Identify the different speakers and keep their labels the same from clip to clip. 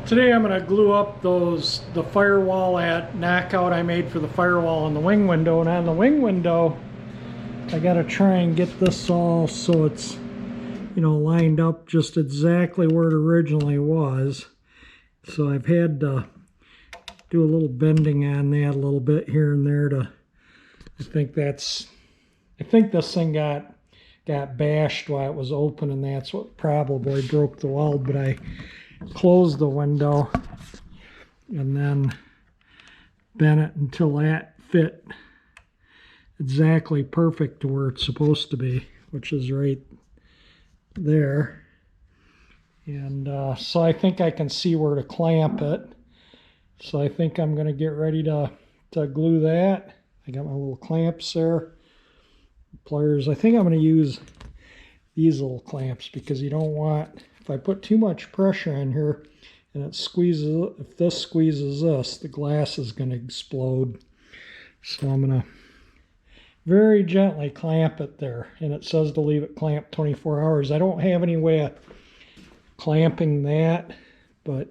Speaker 1: Today I'm going to glue up the firewall at knockout I made for the firewall on the wing window. And on the wing window, I got to try and get this all so it's, you know, lined up just exactly where it originally was. So I've had to do a little bending on that a little bit here and there to, I think this thing got bashed while it was open, and that's what probably broke the weld. But I closed the window and then bent it until that fit exactly perfect to where it's supposed to be, which is right there. And so I think I can see where to clamp it. So I think I'm going to get ready to glue that. I got my little clamps there, pliers. I think I'm going to use these little clamps because you don't want, if I put too much pressure on here and it squeezes, if this squeezes this, the glass is going to explode. So I'm going to very gently clamp it there. And it says to leave it clamped 24 hours. I don't have any way of clamping that, but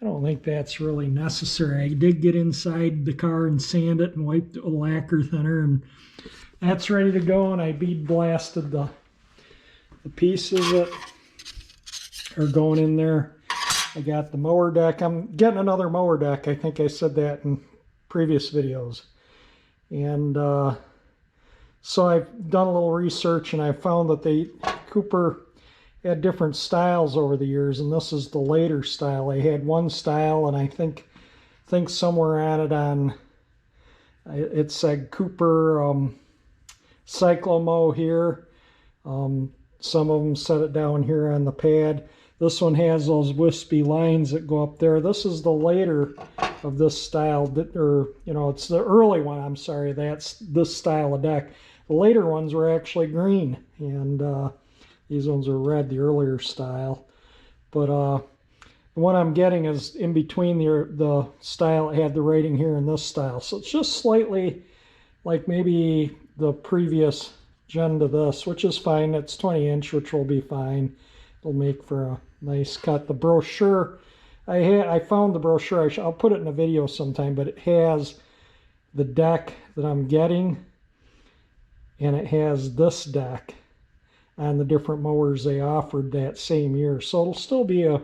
Speaker 1: I don't think that's really necessary. I did get inside the car and sand it and wiped it with lacquer thinner, and that's ready to go. And I bead blasted the pieces that are going in there. I got the mower deck. I'm getting another mower deck. I think I said that in previous videos. And so I've done a little research, and I found that Cooper had different styles over the years, and this is the later style. They had one style, and I think somewhere on it said Cooper Cyclomo here. Some of them set it down here on the pad. This one has those wispy lines that go up there. This is the later of this style, or you know, it's the early one. I'm sorry, that's this style of deck. The later ones were actually green, and these ones are red, the earlier style. But the one I'm getting is in between the style. It had the rating here and this style. So it's just slightly like maybe the previous gen to this, which is fine. It's 20 inch, which will be fine. It'll make for a nice cut. The brochure, I found the brochure. I'll put it in a video sometime, but it has the deck that I'm getting, and it has this deck on the different mowers they offered that same year. So it'll still be a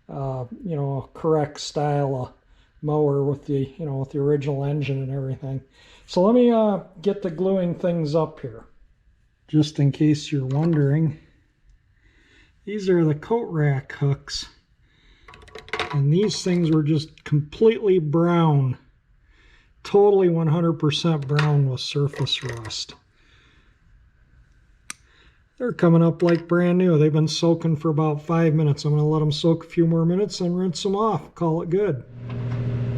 Speaker 1: you know, a correct style of mower with the, you know, with the original engine and everything. So let me get the gluing things up here. Just in case you're wondering, these are the coat rack hooks, and these things were just completely brown, totally 100% brown with surface rust. They're coming up like brand new. They've been soaking for about 5 minutes. I'm going to let them soak a few more minutes and rinse them off. Call it good.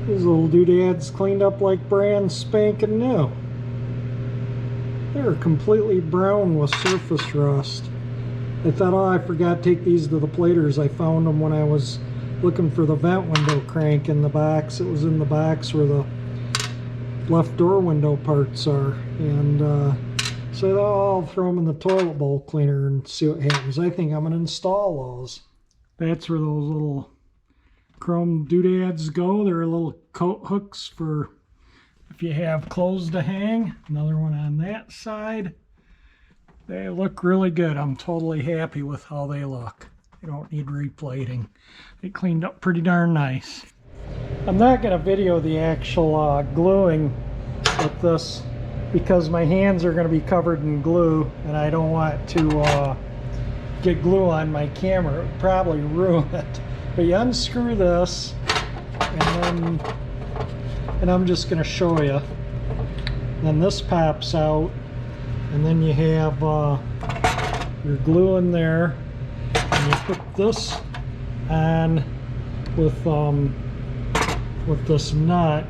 Speaker 1: These little doodads cleaned up like brand spanking new. They're completely brown with surface rust. I thought, oh, I forgot to take these to the platers. I found them when I was looking for the vent window crank in the box. It was in the box where the left door window parts are. And so I'll throw them in the toilet bowl cleaner and see what happens. I think I'm going to install those. That's where those little chrome doodads go. They're little coat hooks for if you have clothes to hang. Another one on that side. They look really good. I'm totally happy with how they look. They don't need replating. They cleaned up pretty darn nice. I'm not going to video the actual gluing with this because my hands are going to be covered in glue, and I don't want to get glue on my camera. It would probably ruin it. But you unscrew this, and I'm just going to show you. Then this pops out, and then you have your glue in there, and you put this on with this nut.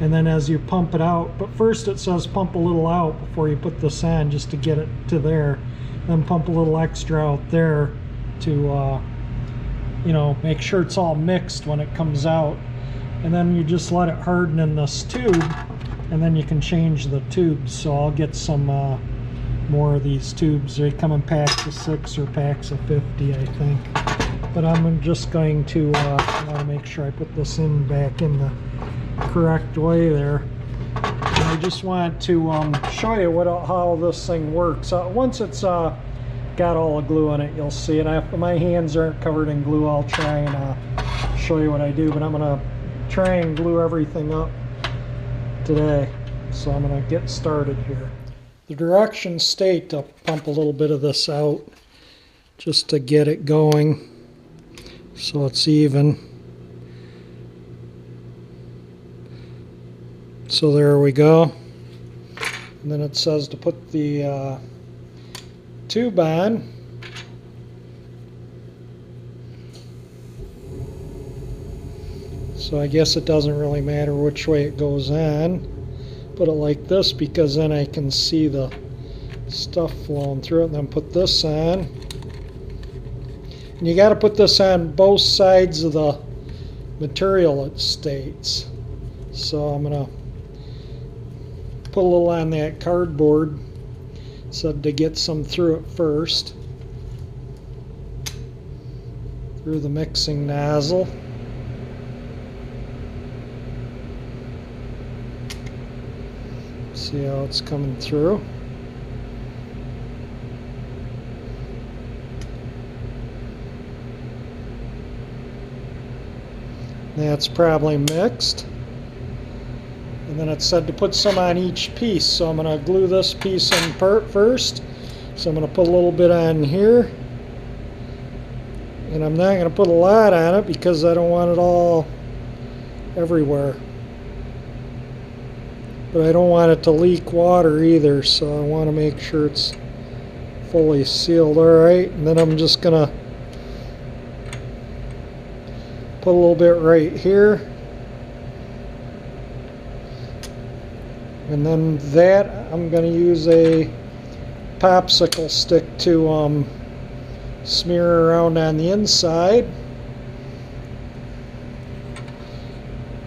Speaker 1: And then as you pump it out, but first it says pump a little out before you put this on, just to get it to there. Then pump a little extra out there to, you know, make sure it's all mixed when it comes out. And then you just let it harden in this tube, and then you can change the tubes. So I'll get some more of these tubes. They come in packs of 6 or packs of 50, I think. but I'm just going to I want to make sure I put this in back in the correct way there. And I just want to show you how this thing works. Once it's got all the glue on it, you'll see it. If my hands aren't covered in glue, I'll try and show you what I do, but I'm going to try and glue everything up today. So I'm going to get started here. The directions state to pump a little bit of this out just to get it going so it's even. So there we go. And then it says to put the tube on. So I guess it doesn't really matter which way it goes on. Put it like this because then I can see the stuff flowing through it. And then put this on. And you got to put this on both sides of the material, it states. So I'm going to put a little on that cardboard so to get some through it first. Through the mixing nozzle. See how it's coming through. That's probably mixed. And then it said to put some on each piece. So I'm going to glue this piece in first. So I'm going to put a little bit on here. And I'm not going to put a lot on it because I don't want it all everywhere. But I don't want it to leak water either, so I want to make sure it's fully sealed. Alright, and then I'm just going to put a little bit right here. And then that I'm going to use a popsicle stick to smear around on the inside.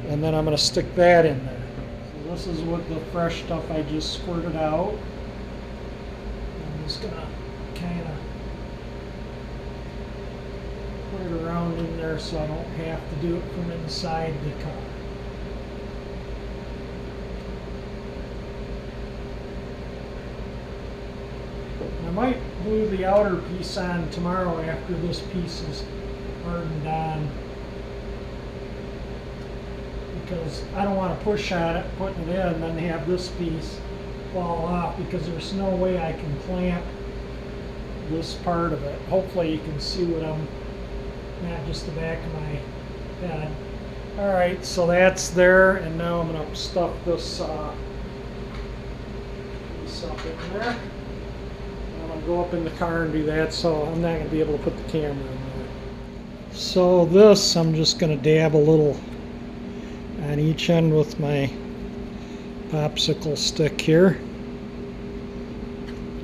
Speaker 1: And then I'm going to stick that in there. This is what the fresh stuff I just squirted out. I'm just going to kind of put it around in there so I don't have to do it from inside the car. I might glue the outer piece on tomorrow after this piece is hardened on, because I don't want to push on it, putting it in, and then have this piece fall off, because there's no way I can clamp this part of it. Hopefully you can see what I'm, not just the back of my head. Alright, so that's there, and now I'm going to stuff this piece up in there. I'm going to go up in the car and do that, so I'm not going to be able to put the camera in there. So this, I'm just going to dab a little on each end with my popsicle stick here.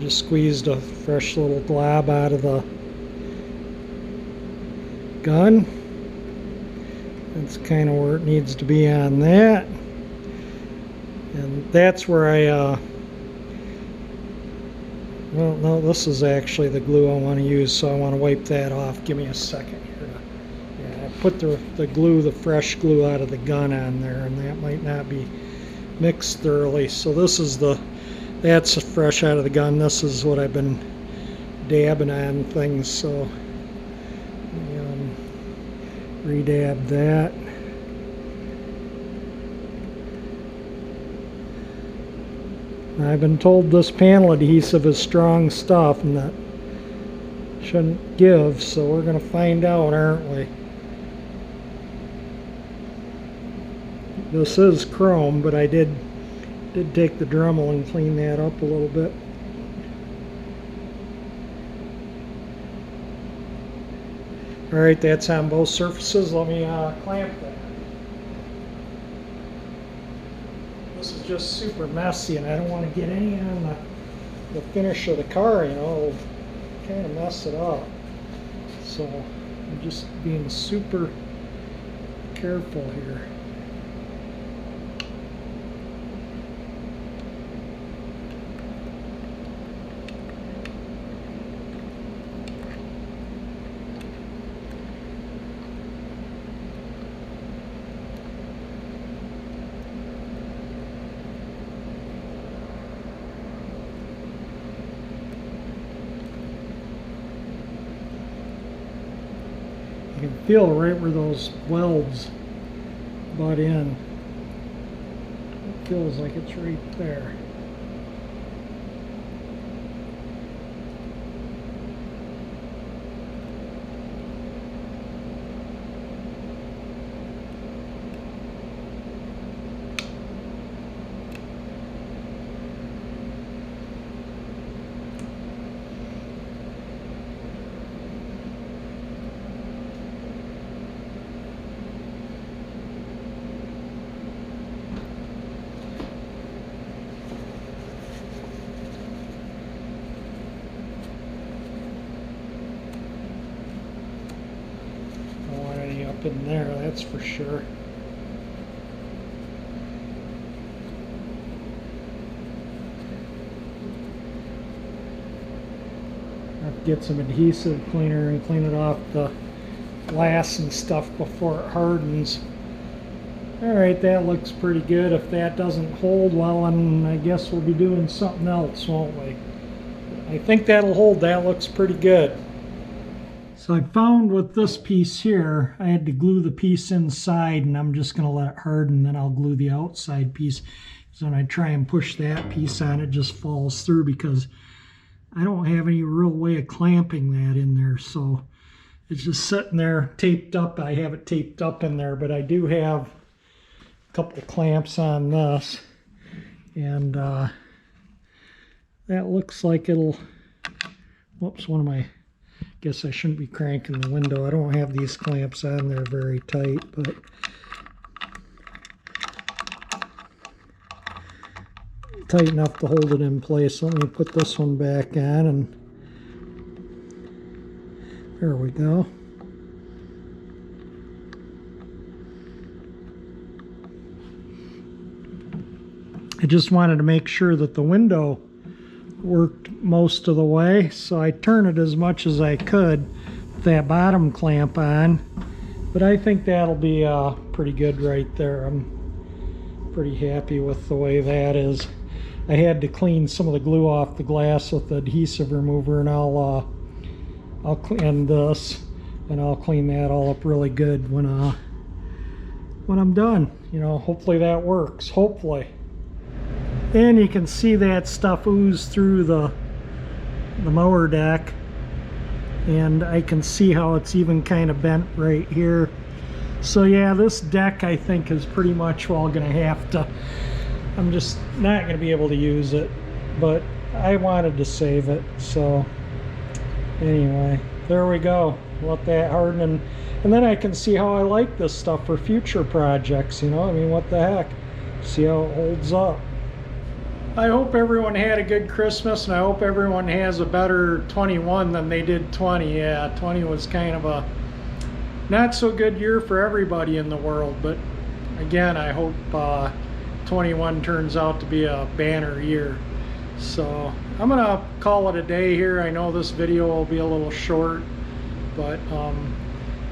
Speaker 1: Just squeezed a fresh little glob out of the gun. That's kind of where it needs to be on that. And that's where I well, no, this is actually the glue I want to use, so I want to wipe that off. Give me a second here. Yeah, I put the glue, the fresh glue out of the gun on there, and that might not be mixed thoroughly. So this is that's fresh out of the gun. This is what I've been dabbing on things, so re-dab that. I've been told this panel adhesive is strong stuff and that shouldn't give, so we're going to find out, aren't we? This is chrome, but I did take the Dremel and clean that up a little bit. Alright, that's on both surfaces. Let me clamp that. This is just super messy, and I don't want to get any on the finish of the car, you know, it'll kind of mess it up. So I'm just being super careful here. You can feel right where those welds butt in. It feels like it's right there. Up in there, that's for sure. Have to get some adhesive cleaner and clean it off the glass and stuff before it hardens. Alright, that looks pretty good. If that doesn't hold well, then I guess we'll be doing something else, won't we? I think that'll hold. That looks pretty good. So I found with this piece here, I had to glue the piece inside, and I'm just going to let it harden, then I'll glue the outside piece. So when I try and push that piece on, it just falls through because I don't have any real way of clamping that in there. So it's just sitting there taped up. I have it taped up in there, but I do have a couple of clamps on this. And that looks like it'll, whoops, one of my, guess I shouldn't be cranking the window. I don't have these clamps on there very tight, but tight enough to hold it in place. Let me put this one back on, and there we go. I just wanted to make sure that the window worked most of the way, so I turn it as much as I could with that bottom clamp on, but I think that'll be pretty good right there. I'm pretty happy with the way that is. I had to clean some of the glue off the glass with the adhesive remover, and I'll clean this, and I'll clean that all up really good when I'm done. You know, hopefully that works, hopefully. And you can see that stuff ooze through the mower deck, and I can see how it's even kind of bent right here. So yeah, this deck I think is pretty much all gonna have to, I'm just not gonna be able to use it, but I wanted to save it. So anyway, there we go. Let that harden, and then I can see how I like this stuff for future projects. You know, I mean, what the heck, see how it holds up. I hope everyone had a good Christmas, and I hope everyone has a better 21 than they did 20. Yeah, 20 was kind of a not so good year for everybody in the world, but again, I hope 21 turns out to be a banner year. So I'm gonna call it a day here. I know this video will be a little short, but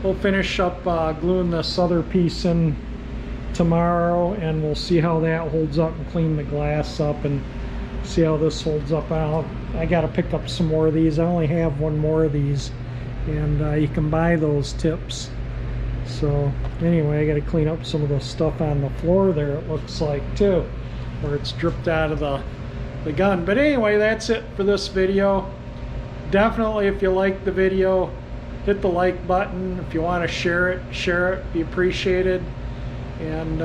Speaker 1: we'll finish up gluing this other piece in tomorrow, and we'll see how that holds up and clean the glass up and see how this holds up. I got to pick up some more of these. I only have one more of these, and you can buy those tips. So anyway, I got to clean up some of the stuff on the floor there, it looks like, too, where it's dripped out of the gun. But anyway, that's it for this video. Definitely, if you like the video, hit the like button. If you want to share it, be appreciated. And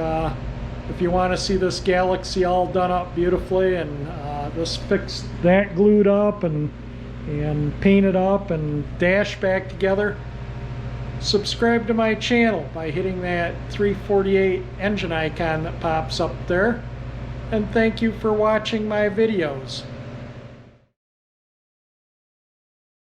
Speaker 1: if you want to see this Galaxie all done up beautifully, and this fixed, that glued up and painted up and dashed back together, subscribe to my channel by hitting that 348 engine icon that pops up there. And thank you for watching my videos.